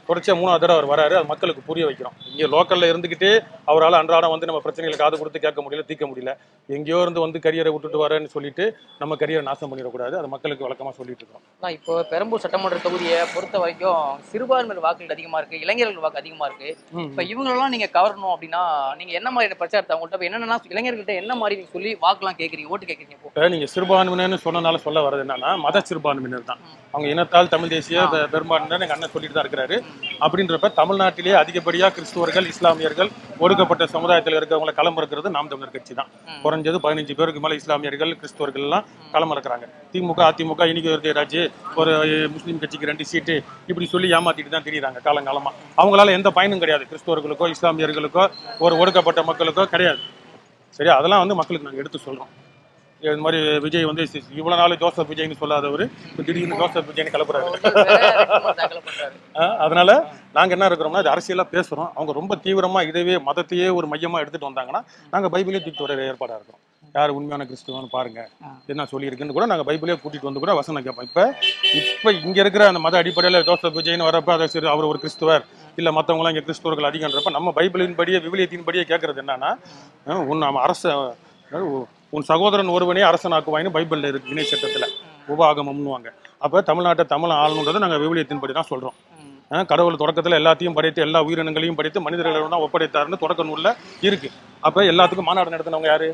தொடர்ச்சியாக 3வது தடவை அவர் வராரு, அது மக்களுக்கு புரிய வைக்கிறோம். இங்கே லோக்கலில் இருந்துக்கிட்டே அவரால் அன்றாடம் வந்து நம்ம பிரச்சனைகளுக்கு காது கொடுத்து கேட்க முடியல, தீர்க்க முடியல. எங்கேயோ இருந்து வந்து கரியரை விட்டுட்டு வரேன்னு சொல்லிட்டு நம்ம கரியரை நாசம் பண்ணிடக்கூடாது, அது மக்களுக்கு வழக்கமாக சொல்லிட்டு இருக்கோம். இப்போ பெரம்பூர் சட்டமன்ற தொகுதியை பொறுத்த வரைக்கும் சிறுபான்மையினர் வாக்குகள் அதிகமாக இருக்குது, இளைஞர்கள் வாக்கு அதிகமாக இருக்குது. இப்போ இவங்களெல்லாம் நீங்கள் கவரணும் அப்படின்னா நீங்கள் என்ன மாதிரியான பிரச்சாரத்தை அவங்கள்ட்ட என்னென்னா இளைஞர்கள்ட்ட என்ன மாதிரி நீங்கள் சொல்லி வாக்குலாம் கேட்குறீங்க, ஓட்டு கேட்குறீங்க? இப்போ நீங்கள் சிறுபான்மையினர்னு சொன்னனால சொல்ல வர்றது என்னன்னா, மத சிறுபான்மையினர் தான். அவங்க இனத்தால் தமிழ் தேசிய பெரும்பான்மையினர் எங்கள் அண்ணன் சொல்லிட்டு தான் இருக்கிறாரு. அப்படின்றப்ப தமிழ்நாட்டிலேயே அதிகப்படியாக கிறிஸ்துவர்கள், இஸ்லாமியர்கள், ஒடுக்கப்பட்ட சமுதாயத்தில் இருக்கிறவங்களை களம் இருக்கிறது நாம் தமிழர் கட்சி தான். குறைஞ்சது 15 பேருக்கு மேலே இஸ்லாமியர்கள், கிறிஸ்துவர்கள் எல்லாம் களம் இருக்கிறாங்க. திமுக, அதிமுக, இன்னைக்கு ஒரு ராஜ்ய ஒரு முஸ்லீம் கட்சிக்கு 2 சீட்டு இப்படி சொல்லி ஏமாத்திட்டு தான் தெரியுறாங்க காலங்காலமா. அவங்களால எந்த பயனும் கிடையாது, கிறிஸ்துவர்களுக்கோ இஸ்லாமியர்களுக்கோ ஒரு ஒடுக்கப்பட்ட மக்களுக்கோ கிடையாது. சரியா? அதெல்லாம் வந்து மக்களுக்கு நாங்கள் எடுத்து சொல்றோம். இது மாதிரி விஜய் வந்து இவ்வளவு நாள் ஜோசப் விஜய்னு சொல்லாதவர் திடீர்னு ஜோசப் விஜய்னு கிளப்புறாரு. அதனால நாங்க என்ன இருக்கிறோம்னா, இது அரசியலா பேசுறோம். அவங்க ரொம்ப தீவிரமா இதவே மதத்தையே ஒரு மையமா எடுத்துட்டு வந்தாங்கன்னா நாங்க பைபிளே தூக்கிட்டு வர ஏற்பாடா இருக்கிறோம். யார் உண்மையான கிறிஸ்துவன்னு பாருங்க, என்ன சொல்லியிருக்குன்னு கூட நாங்க பைபிளே கூட்டிட்டு வந்து கூட வசனம் கேட்போம். இப்ப இங்க இருக்கிற அந்த மத அடிப்படையில ஜோசப் விஜய்னு வரப்ப அதை சரி அவர் ஒரு கிறிஸ்துவர் இல்ல மற்றவங்களாம் இங்க கிறிஸ்துவர்கள் அதிகன்றப்ப நம்ம பைபிளின் படியே விவிலியத்தின் படியே கேட்கறது என்னன்னா, நம்ம அரச உன் சகோதரன் ஒருவனே அரசனாக்குவாயின்னு பைபிள்ல இருக்கு, இணை சட்டத்துல உபாகமம்னுவாங்க. அப்ப தமிழ்நாட்டை தமிழ் ஆளணுன்றதை நாங்க விவிலியத்தின்படி தான் சொல்றோம். கடவுள் தொடக்கத்துல எல்லாத்தையும் படைத்து எல்லா உயிரினங்களையும் படைத்து மனிதர்களிடம் தான் ஒப்படைத்தாருன்னு தொடக்க நூல்ல இருக்கு. அப்ப எல்லாத்துக்கும் மாநாடு நடத்தினவங்க யாரு?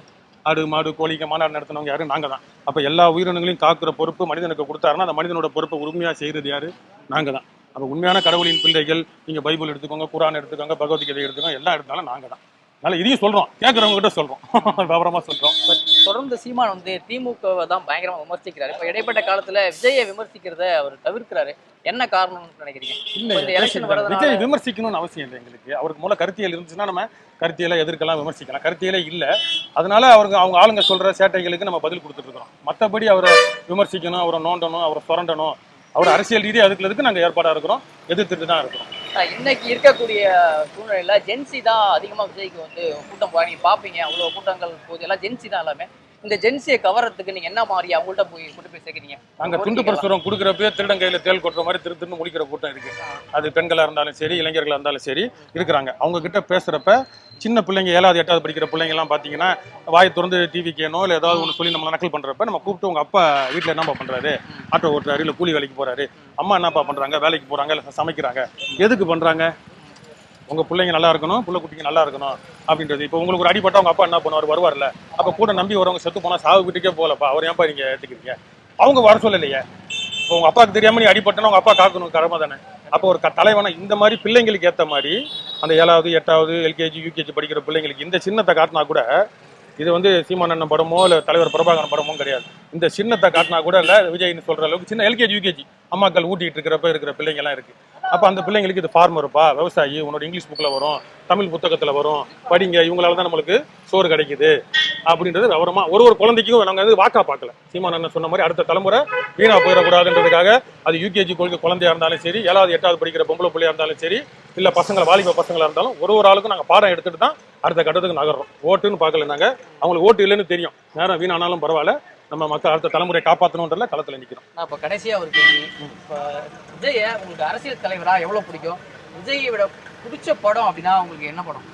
ஆடு மாடு கோழிக்கு மாநாடு நடத்தினவங்க யாரு? நாங்க தான். அப்ப எல்லா உயிரினங்களையும் காக்குற பொறுப்பு மனிதனுக்கு கொடுத்தாருன்னா அந்த மனிதனோட பொறுப்பை உரிமையா செய்யறது யாரு? நாங்க தான். அப்ப உண்மையான கடவுளின் பிள்ளைகள் நீங்க பைபிள் எடுத்துக்கோங்க, குரான் எடுத்துக்கோங்க, பகவத்கீதை எடுத்துக்கோங்க, எல்லாம் எடுத்தாலும் நாங்க தான். அதனால இதையும் சொல்றோம், கேட்கறவங்க கிட்ட சொல்றோம், விவரமா சொல்றோம். தொடர்ந்து சீமான் வந்து திமுகவை தான் பயங்கரமா விமர்சிக்கிறாரு. இப்ப இடைப்பட்ட காலத்துல விஜயை விமர்சிக்கிறத அவர் தவிர்க்கிறாரு. என்ன காரணம்னு நினைக்கிறீங்க? இல்ல இந்த எலெக்ஷன் விஜய் விமர்சிக்கணும்னு அவசியம் இல்லை எங்களுக்கு. அவருக்கு மூல கருத்தியல் இருந்துச்சுன்னா நம்ம கருத்தியலை எதிர்க்கலாம், விமர்சிக்கலாம். கருத்தியலே இல்லை, அதனால அவங்க ஆளுங்க சொல்ற சேட்டைகளுக்கு நம்ம பதில் கொடுத்துட்டு இருக்கோம். மற்றபடி அவரை விமர்சிக்கணும், அவரை நோண்டணும், அவரை சுரண்டணும், அவர் அரசியல் ரீதியாக அதுக்கு நாங்கள் ஏற்பாடாக இருக்கிறோம், எதிர்த்துட்டு தான் இருக்கிறோம். இன்னைக்கு இருக்கக்கூடிய சூழ்நிலையில ஜென்சி தான் அதிகமா விஜய்க்கு வந்து கூட்டம் போய் நீங்க பாப்பீங்க. அவ்வளவு கூட்டங்கள் போது எல்லாம் ஜென்சி தான் எல்லாமே. இந்த ஜென்சியை கவரத்துக்கு நீங்க என்ன மாதிரி அவங்கள்ட்ட கொண்டு போய் சேர்க்கிறீங்க? நாங்க துண்டு பிரசுரம் கொடுக்குறப்பே திருடன் கையில தேல் கொட்டுற மாதிரி திருன்னு முடிக்கிற கூட்டம் இருக்கு. அது பெண்களா இருந்தாலும் சரி, இளைஞர்களா இருந்தாலும் சரி இருக்கிறாங்க. அவங்க கிட்ட பேசுறப்ப சின்ன பிள்ளைங்க 7வது 8வது படிக்கிற பிள்ளைங்க எல்லாம் பாத்தீங்கன்னா வாயை திறந்து டிவி கேனோ இல்லை ஏதாவது ஒன்று சொல்லி நம்மளை நக்கல் பண்றப்ப நம்ம கூப்பிட்டு உங்க அப்பா வீட்டுல என்னப்பா பண்றாரு, ஆட்டோ ஓட்டுறாரு, இல்லை கூலி வேலைக்கு போறாரு, அம்மா என்னப்பா பண்றாங்க, வேலைக்கு போறாங்க, இல்லை சமைக்கிறாங்க, எதுக்கு பண்றாங்க? உங்க பிள்ளைங்க நல்லா இருக்கணும், புள்ள குட்டிங்க நல்லா இருக்கணும் அப்படின்றது. இப்போ உங்களுக்கு ஒரு அடிப்பட்டா உங்க அப்பா என்ன பண்ணுவார், வருவார்ல, அப்ப கூட நம்பி வரவங்க செத்து போனா சாவு வீட்டுக்கே போகலப்பா, அவர் ஏன்ப்பா நீங்க ஏத்துக்கிறீங்க? அவங்க வர சொல்லலையே. இப்போ உங்க அப்பாவுக்கு தெரியாம நீ அடிப்பட்டனா உங்க அப்பா காக்கணும் கடமை தானே. அப்போ ஒரு தலைவனா இந்த மாதிரி பிள்ளைங்களுக்கு ஏற்ற மாதிரி அந்த 7வது 8வது எல்கேஜி யூகேஜி படிக்கிற பிள்ளைங்களுக்கு இந்த சின்னத்தை காட்டினா கூட, இது வந்து சீமான் அண்ணன் படமோ இல்லை தலைவர் பிரபாகரன் படமோ கிடையாது, இந்த சின்னத்தை காட்டினா கூட இல்லை விஜய்னு சொல்ற அளவுக்கு சின்ன எல்கேஜி யூகேஜி அம்மாக்கள் ஊட்டிட்டு இருக்கிற பிள்ளைங்க எல்லாம் இருக்கு. அப்போ அந்த பிள்ளைங்களுக்கு இது ஃபார்மர்ப்பா, விவசாயி, உன்னோட இங்கிலீஷ் புக்கில் வரும், தமிழ் புத்தகத்தில் வரும், படிங்க, இவங்களால தான் நம்மளுக்கு சோறு கிடைக்குது அப்படின்றது விவரமா ஒரு குழந்தைக்கும் நாங்கள் வந்து வாக்கா பார்க்கல. சீமான் அண்ணன் சொன்ன மாதிரி அடுத்த தலைமுறை வீணா போயிடக்கூடாதுன்றதுக்காக அது யூகேஜி குழந்தையா இருந்தாலும் சரி, 7வது 8வது படிக்கிற பொம்பளை பிள்ளையா இருந்தாலும் சரி, இல்லை பசங்களை வாலிப பசங்களா இருந்தாலும் ஒரு ஆளுக்கும் நாங்கள் பாடம் எடுத்துட்டு தான் அடுத்த கட்டத்துக்கு நகர்றோம். ஓட்டுன்னு பார்க்கல, நாங்கள் அவங்களுக்கு ஓட்டு இல்லைன்னு தெரியும், நேரம் வீணானாலும் பரவாயில்ல, நம்ம மக்கள் அடுத்த தலைமுறை காப்பாற்றணுன்றதுல களத்தில் நிற்கிறோம். இப்போ கடைசியாக ஒரு கேள்வி, இப்போ விஜயை உங்களுக்கு அரசியல் தலைவரா எவ்வளோ பிடிக்கும்? விஜயை விட பிடிச்ச படம் அப்படின்னா உங்களுக்கு என்ன படம்?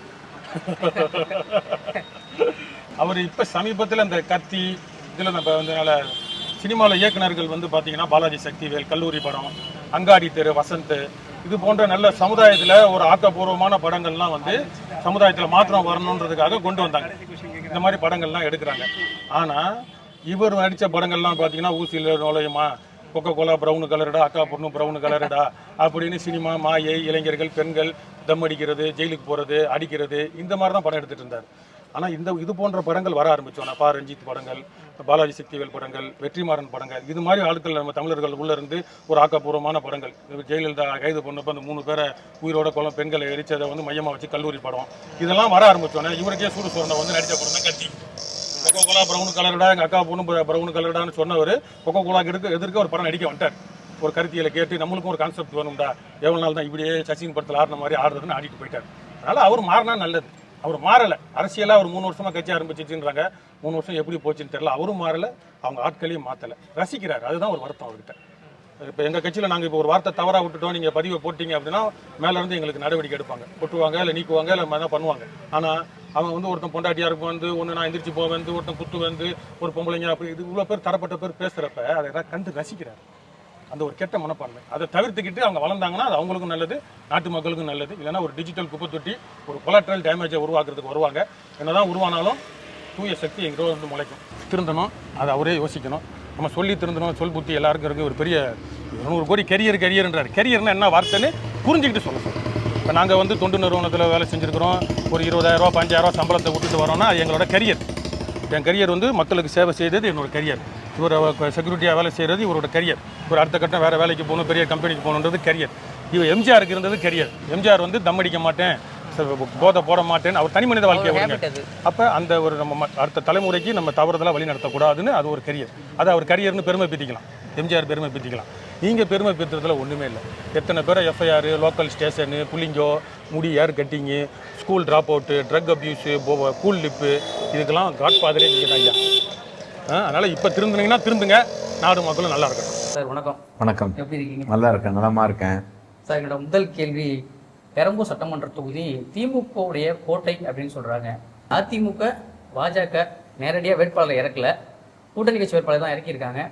அவர் இப்போ சமீபத்தில் இந்த கத்தி இதில் நம்ம வந்து சினிமாவில் இயக்குநர்கள் வந்து பார்த்தீங்கன்னா பாலாஜி சக்திவேல், கல்லூரி படம், அங்காடி தெரு, வசந்த், இது போன்ற நல்ல சமுதாயத்தில் ஒரு ஆக்கப்பூர்வமான படங்கள்லாம் வந்து சமுதாயத்தில் மாற்றம் வரணுன்றதுக்காக கொண்டு வந்தாங்க. இந்த மாதிரி படங்கள்லாம் எடுக்கிறாங்க. ஆனால் இவர் நடித்த படங்கள்லாம் பார்த்தீங்கன்னா ஊசியில் நுழையுமா, கொக்கோ கோலா ப்ரௌனு கலருடா, அக்கா பொண்ணு ப்ரௌனு கலருடா அப்படின்னு சினிமா, மாயை, இளைஞர்கள், பெண்கள், தம் அடிக்கிறது, ஜெயிலுக்கு போகிறது, அடிக்கிறது, இந்த மாதிரி தான் படம் எடுத்துகிட்டு இருந்தார். ஆனால் இது போன்ற படங்கள் வர ஆரம்பித்தோன்னா பா ரஞ்சித் படங்கள், பாலாஜி சக்திவேல் படங்கள், வெற்றிமாறன் படங்கள், இது மாதிரி ஆட்கள் நம்ம தமிழர்கள் உள்ளேருந்து ஒரு ஆக்கப்பூர்வமான படங்கள், ஜெயலலிதா கைது பண்ணப்போ அந்த 3 பேரை உயிரோட பெண்களை எரிச்சதை வந்து மையமாக வச்சு கல்லூரி படம், இதெல்லாம் வர ஆரம்பித்தோன்னே இவருக்கே சூடு சோழனை வந்து நடித்த படம் தான் கத்தி. கொக்கோ கோலா ப்ரௌனு கலருடா, எங்கள் அக்கா பொண்ணு ப்ரௌனு கலருடான்னு சொன்னவர் கொக்கோ கோலாக்கு எதிர்க்க ஒரு படம் நடிக்க வந்துட்டார். ஒரு கருத்தியலை கேட்டு நம்மளுக்கும் ஒரு கான்செப்ட் வேணும்டா, எவ்வளோ நாள் தான் இப்படியே சச்சின் படத்தில் ஆடின மாதிரி ஆடுறதுன்னு ஆடிட்டு போயிட்டார். அதனால் அவர் மாறினா நல்லது. அவர் மாறலை. அரசியலாக ஒரு 3 வருஷமாக கட்சி ஆரம்பிச்சிச்சுன்றாங்க, 3 வருஷம் எப்படி போச்சுன்னு தெரியல. அவரும் மாறலை, அவங்க ஆட்களையும் மாற்றலை, ரசிக்கிறார். அதுதான் ஒரு வருத்தம் அவர்கிட்ட. இப்போ எங்கள் கட்சியில் நாங்கள் இப்போ ஒரு வார்த்தை தவறாக விட்டுட்டோம், நீங்கள் பதிவை போட்டிங்க அப்படின்னா மேலேருந்து எங்களுக்கு நடவடிக்கை எடுப்பாங்க, கொட்டுவாங்க, இல்லை நீக்குவாங்க, இல்லை தான் பண்ணுவாங்க. ஆனால் அவன் வந்து ஒருத்தன் பொண்டாட்டியாருக்கு வந்து ஒன்று நான் எந்திரிச்சு போவேன் வந்து, ஒருத்தன் குத்து வந்து, ஒரு பொம்பளைங்க அப்படி இது இவ்வளோ பேர் தரப்பட்ட பேர் பேசுகிறப்ப அதை கண்டு ரசிக்கிறார். அந்த ஒரு கெட்ட மனப்பான்மை அதை தவிர்த்துக்கிட்டு அவங்க வளர்ந்தாங்கன்னா அது அவங்களுக்கும் நல்லது, நாட்டு மக்களுக்கும் நல்லது. இல்லைன்னா ஒரு டிஜிட்டல் குப்பை தொட்டி, ஒரு கொலாட்ரல் டேமேஜை உருவாக்குறதுக்கு வருவாங்க. என்னதான் உருவானாலும் தூய சக்தி எங்கேயோ வந்து முளைக்கும். திருந்தணும், அதை அவரே யோசிக்கணும். நம்ம சொல்லி திருந்தணும், சொல் புத்தி எல்லாருக்கும் இருக்குது. ஒரு பெரிய 100 கோடி கெரியர்ன்றார். கெரியர்னா என்ன வார்த்தைன்னு புரிஞ்சுக்கிட்டு சொல்ல. இப்போ நாங்கள் வந்து தொண்டு நிறுவனத்தில் வேலை செஞ்சுருக்கிறோம், ஒரு 20,000 15,000 சம்பளத்தை விட்டுட்டு வரோம்னா அது எங்களோட கெரியர். என் கெரியர் வந்து மக்களுக்கு சேவை செய்தது என்னோட கெரியர். இவர் செக்யூரிட்டியாக வேலை செய்கிறது இவரோட கெரியர். ஒரு அடுத்த கட்டம் வேறு வேலைக்கு போகணும், பெரிய கம்பெனிக்கு போகணுன்றது கெரியர். இவர் எம்ஜிஆருக்கு இருந்தது கெரியர். எம்ஜிஆர் வந்து தம் அடிக்க மாட்டேன், போதை போட மாட்டேன்னு அவர் தனி மனித வாழ்க்கையை ஓடுங்க. அப்போ அந்த ஒரு நம்ம அடுத்த தலைமுறைக்கு நம்ம தவறுதலாக வழி நடத்தக்கூடாதுன்னு அது ஒரு கெரியர். அதை அவர் கெரியர்னு பெருமை பீத்திக்கலாம், எம்ஜிஆர் பெருமை பீத்திக்கலாம். நீங்கள் பெருமை பீத்துறதுல ஒன்றுமே இல்லை. எத்தனை பேரை எஃப்ஐஆர், லோக்கல் ஸ்டேஷனு, புள்ளிங்கோ, முடி hair cutting, school drop out, drug abuse, Cool Lip, இதுக்கெல்லாம் காட்ஃபாதரே நீங்கள் தான் ஐயா. அதனால் இப்போ திருந்துனீங்கன்னா திருந்துங்க, நாடு மக்களும் நல்லா இருக்கணும். சார் வணக்கம். வணக்கம். எப்படி இருக்கீங்க? நல்லா இருக்கேன், நலமாக இருக்கேன். சார் என்னோட முதல் கேள்வி, பெரம்பூர் சட்டமன்ற தொகுதி திமுகவுடைய கோட்டை அப்படின்னு சொல்கிறாங்க. அதிமுக பாஜக நேரடியாக வேட்பாளரை இறக்கல, கூட்டணி கட்சி வேட்பாளர் தான் இறக்கியிருக்காங்க.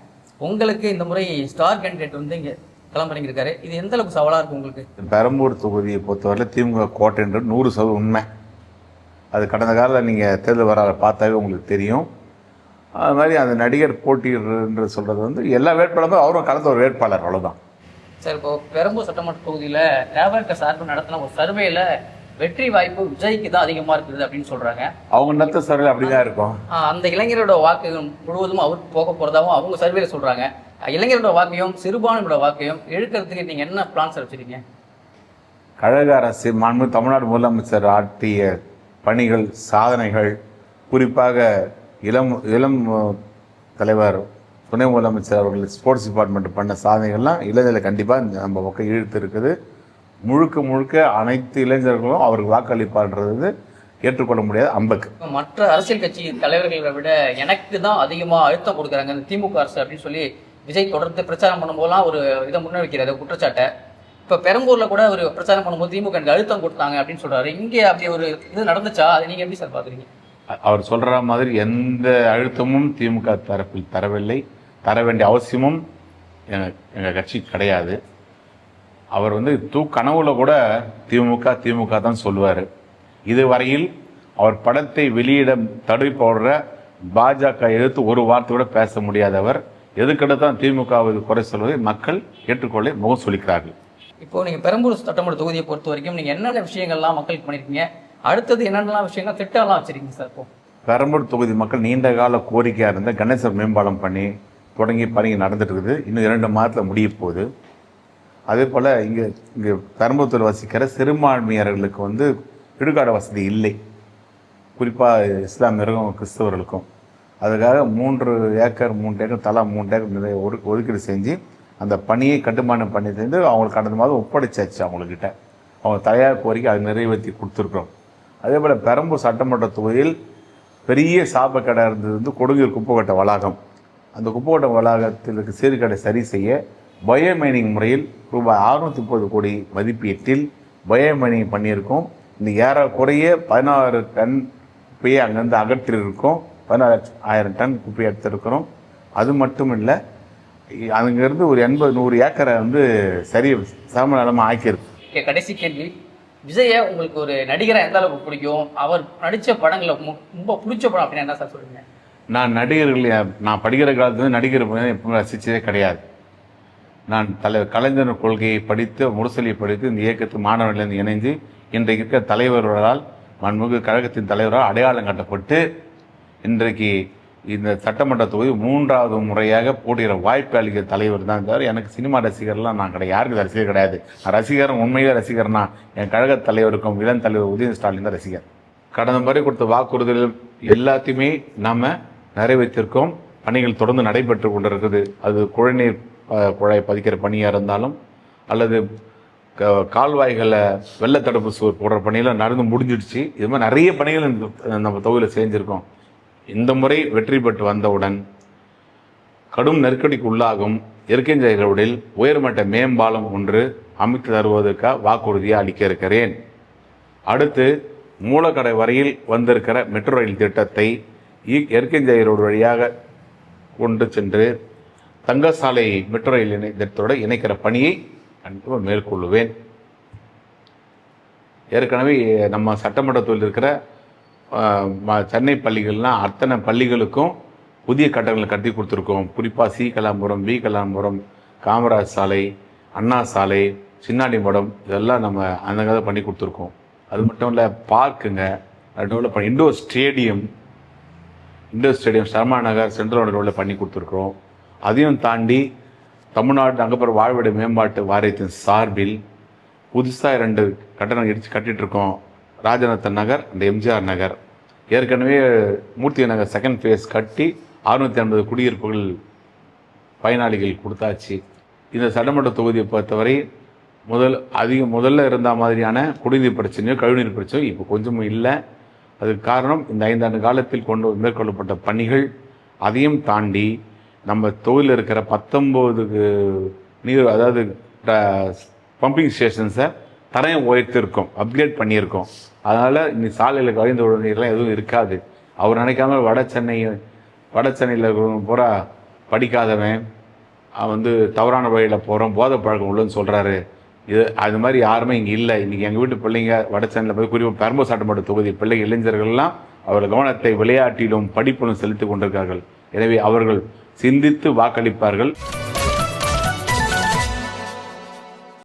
உங்களுக்கு இந்த முறை ஸ்டார் கேண்டிடேட் வந்து இங்கே களமிறங்கியிருக்காரு. இது எந்த அளவுக்கு சவாலாக இருக்கும் உங்களுக்கு? பெரம்பூர் தொகுதியை பொறுத்தவரையில் திமுக கோட்டைன்றது 100% உண்மை. அது கடந்த காலத்தில் நீங்கள் தேர்தல் வர பார்த்தாவே உங்களுக்கு தெரியும். அது மாதிரி அந்த நடிகர் போட்டின்றது சொல்கிறது வந்து எல்லா வேட்பாளரும் அவரும் கலந்த ஒரு வேட்பாளர், அவ்வளோதான். சார் இப்போ பெரம்பூர் சட்டமன்ற தொகுதியில் தேவர்க சார்பு நடத்தின ஒரு சர்வேல வெற்றி வாய்ப்பு விஜய்க்கு தான் அதிகமா இருக்குது அப்படின்னு சொல்றாங்க. அவங்க நத்த சர்வே அப்படிதான் இருக்கும். அந்த இளைஞரோட வாக்கு முழுவதும் அவருக்கு போக போறதாவும் அவங்க சர்வேல சொல்றாங்க. இளைஞரோட வாக்கையும் சிறுபான்மையோட வாக்கையும் இழுக்கிறதுக்கு நீங்க என்ன பிளான்ஸ் வச்சிருக்கீங்க? கழக அரசு மாண்பு தமிழ்நாடு முதலமைச்சர் ஆற்றிய பணிகள் சாதனைகள், குறிப்பாக இளம் தலைவர் துணை முதலமைச்சர் அவர்கள் ஸ்போர்ட்ஸ் டிபார்ட்மெண்ட் பண்ண சாதனைகள்லாம் இளைஞர்களை கண்டிப்பாக நம்ம பக்கம் இழுத்து இருக்குது. முழுக்க அனைத்து இளைஞர்களும் அவருக்கு வாக்களிப்பார்ன்றது ஏற்றுக்கொள்ள முடியாத அம்பக்கு. மற்ற அரசியல் கட்சி தலைவர்களை விட எனக்கு தான் அதிகமாக அழுத்தம் கொடுக்குறாங்க இந்த திமுக அரசு அப்படின்னு சொல்லி விஜய் தொடர்ந்து பிரச்சாரம் பண்ணும்போதெல்லாம் ஒரு இதை முன்வைக்கிறது குற்றச்சாட்டை. இப்போ பெரம்பூரில் கூட ஒரு பிரச்சாரம் பண்ணும்போது திமுக எனக்கு அழுத்தம் கொடுத்தாங்க அப்படின்னு சொல்றாரு. இங்கே அப்படி ஒரு இது நடந்துச்சா? அதை நீங்கள் எப்படி சார் பார்க்குறீங்க? அவர் சொல்கிற மாதிரி எந்த அழுத்தமும் திமுக தரப்பில் தரவில்லை, தர வேண்டிய அவசியமும் எங்கள் கட்சி கிடையாது. அவர் கனவுல கூட திமுக தான் சொல்லுவார். இதுவரையில் அவர் படத்தை வெளியிட தடை போடுற பாஜக எதிர்த்து ஒரு வார்த்தை கூட பேச முடியாதவர். எதுக்கெடுத்தான் திமுகவுக்கு குறை சொல்வதை மக்கள் ஏற்றுக்கொள்ள முகம் சொல்லிக்கிறார்கள். இப்போ நீங்கள் பெரம்பூர் சட்டமன்ற தொகுதியை பொறுத்த வரைக்கும் நீங்கள் என்னென்ன விஷயங்கள்லாம் மக்களுக்கு பண்ணியிருக்கீங்க, அடுத்தது என்னென்னலாம் விஷயங்கள் திட்டம்லாம் வச்சிருக்கீங்க சார்? இப்போ பெரம்பூர் தொகுதி மக்கள் நீண்ட கால கோரிக்கையாக இருந்த கணேசர் மேம்பாலம் பண்ணி தொடங்கி பணி நடந்துட்டு இருக்குது. இன்னும் 2 மாதத்தில் முடிய போகுது. அதே போல் இங்கே பெரம்பூர் வசிக்கிற சிறுபான்மையினர்களுக்கு இடுகாடு வசதி இல்லை, குறிப்பாக இஸ்லாமியர்களும் கிறிஸ்தவர்களுக்கும். அதுக்காக 3 ஏக்கர் தலா 3 ஏக்கர் ஒதுக்கீடு செஞ்சு அந்த பணியை கட்டுமானம் பண்ணி செஞ்சு அவங்களுக்கு கடந்த மாதம் ஒப்படைச்சாச்சு. அவங்கக்கிட்ட அவங்க தயார் கோரிக்கை அதை நிறைவேற்றி கொடுத்துருக்குறோம். அதே போல் பெரம்பூர் சட்டமன்ற தொகுதியில் பெரிய சாப்பக்கடை இருந்தது கொடுங்கூர் குப்பைக்கட்டை வளாகம். அந்த குப்பைக்கட்டை வளாகத்தில் இருக்க சீர்கடை சரி செய்ய பயோமைனிங் முறையில் ரூபாய் 630 கோடி மதிப்பீட்டில் பயோமைனிங் பண்ணியிருக்கோம். இந்த ஏறக்குறைய 16 டன் குப்பையை அங்கேருந்து அகற்றிருக்கோம். 16,000 டன் குப்பையை எடுத்திருக்கிறோம். அது மட்டும் இல்லை, அங்கேருந்து ஒரு 80-100 ஏக்கரை சரி சமநலமாக ஆக்கியிருக்கு. கடைசி கேள்வி, விஜய உங்களுக்கு ஒரு நடிகரை எந்த அளவுக்கு பிடிக்கும்? அவர் நடித்த படங்களை ரொம்ப பிடிச்ச படம் அப்படின்னு என்ன சார் சொல்லுங்க? நான் படிக்கிற காலத்துல நடிகர் எப்பவுமே ரசித்ததே கிடையாது. நான் கலைஞர் கொள்கையை படித்து முரசொலியை படித்து இந்த இயக்கத்து மாணவர்களிலிருந்து இணைந்து இன்றைக்கு இருக்கிற தலைவர்களால் மண்முக கழகத்தின் தலைவரால் அடையாளம் கட்டப்பட்டு இன்றைக்கு இந்த சட்டமன்ற தொகுதி 3வது முறையாக போடுகிற வாய்ப்பு அளிக்கிற தலைவர் தான். தவிர எனக்கு சினிமா ரசிகர்லாம் நான் கிடையாது, யாருக்கு ரசிகர் கிடையாது. நான் ரசிகர், உண்மையிலே ரசிகர்னா என் கழக தலைவருக்கும் இளம் தலைவர் உதயநிதி ஸ்டாலின் தான் ரசிகர். கடந்த முறை கொடுத்த வாக்குறுதிகள் எல்லாத்தையுமே நாம் நிறைவேற்றிருக்கோம். பணிகள் தொடர்ந்து நடைபெற்று கொண்டிருக்குது. அது குழாய் பதிக்கிற பணியாக இருந்தாலும் அல்லது கால்வாய்களை வெள்ளத்தடுப்பு சுவர் போடுற பணியெல்லாம் நடந்து முடிஞ்சிடுச்சு. இது மாதிரி நிறைய பணிகள் நம்ம தொகுதியில் செஞ்சுருக்கோம். இந்த முறை வெற்றி பெற்று வந்தவுடன் கடும் நெருக்கடிக்கு உள்ளாகும் எர்கஞ்சை ரோடில் உயர்மட்ட மேம்பாலம் ஒன்று அமைத்து தருவதற்காக வாக்குறுதியை அளிக்க இருக்கிறேன். அடுத்து மூலக்கடை வரையில் வந்திருக்கிற மெட்ரோ ரயில் திட்டத்தை எர்கஞ்சை ரோடு வழியாக கொண்டு சென்று தங்கசாலை மெட்ரோ ரயில் திட்டத்தோடு இணைக்கிற பணியை கண்டிப்பாக மேற்கொள்ளுவேன். ஏற்கனவே நம்ம சட்டமன்றத்தில் இருக்கிற சென்னை பள்ளிகள்லாம் அத்தனை பள்ளிகளுக்கும் புதிய கட்டடங்களை கட்டி கொடுத்துருக்கோம். குறிப்பாக சி கலாபுரம், பி கலாபுரம், காமராஜ் சாலை, அண்ணா சாலை, சின்னாடி மடம் இதெல்லாம் நம்ம அந்த கதை பண்ணி கொடுத்துருக்கோம். அது மட்டும் இல்லை, பார்க்குங்க டெவலப் இண்டோர் ஸ்டேடியம் சர்மா நகர் சென்ட்ரல் ரோடில் பண்ணி கொடுத்துருக்குறோம். அதையும் தாண்டி தமிழ்நாடு நகர்ப்புற வாழ்விட மேம்பாட்டு வாரியத்தின் சார்பில் புதுசாக 2 கட்டணம் இடித்து கட்டிகிட்ருக்கோம். ராஜரத்ன நகர் அண்ட் எம்ஜிஆர் நகர். ஏற்கனவே மூர்த்தி நகர் 2nd ஃபேஸ் கட்டி 650 குடியிருப்புகள் பயனாளிகள் கொடுத்தாச்சு. இந்த சட்டமன்ற தொகுதியை பொறுத்தவரை முதல்ல இருந்த மாதிரியான குடிநீர் பிரச்சனையோ கழிவுநீர் பிரச்சனையோ இப்போ கொஞ்சமும் இல்லை. அதுக்கு காரணம் இந்த 5 ஆண்டு காலத்தில் மேற்கொள்ளப்பட்ட பணிகள். அதையும் தாண்டி நம்ம தொகுதியில் இருக்கிற 19 அதாவது பம்பிங் ஸ்டேஷன்ஸை தரையை உயர்த்திருக்கோம், அப்கிரேட் பண்ணியிருக்கோம். அதனால் இன்னைக்கு சாலையில் கழிந்த நீர்லாம் எதுவும் இருக்காது. அவர் நினைக்காம வட சென்னையில் இருக்கிறவங்க பூரா படிக்காதவன் தவறான வழியில் போகிறோம், போதை பழக்கம் உள்ளன்னு சொல்கிறாரு. அது மாதிரி யாருமே இங்கே இல்லை. இன்றைக்கி எங்கள் வீட்டு பிள்ளைங்க வட சென்னையில் போய் குறிப்பாக பெரம்பூர் சட்டமன்ற தொகுதி பிள்ளைங்க இளைஞர்கள்லாம் அவர்கள் கவனத்தை விளையாட்டிலும் படிப்பிலும் செலுத்தி கொண்டிருக்கார்கள். எனவே அவர்கள் சிந்தித்து வாக்களிப்பார்கள்.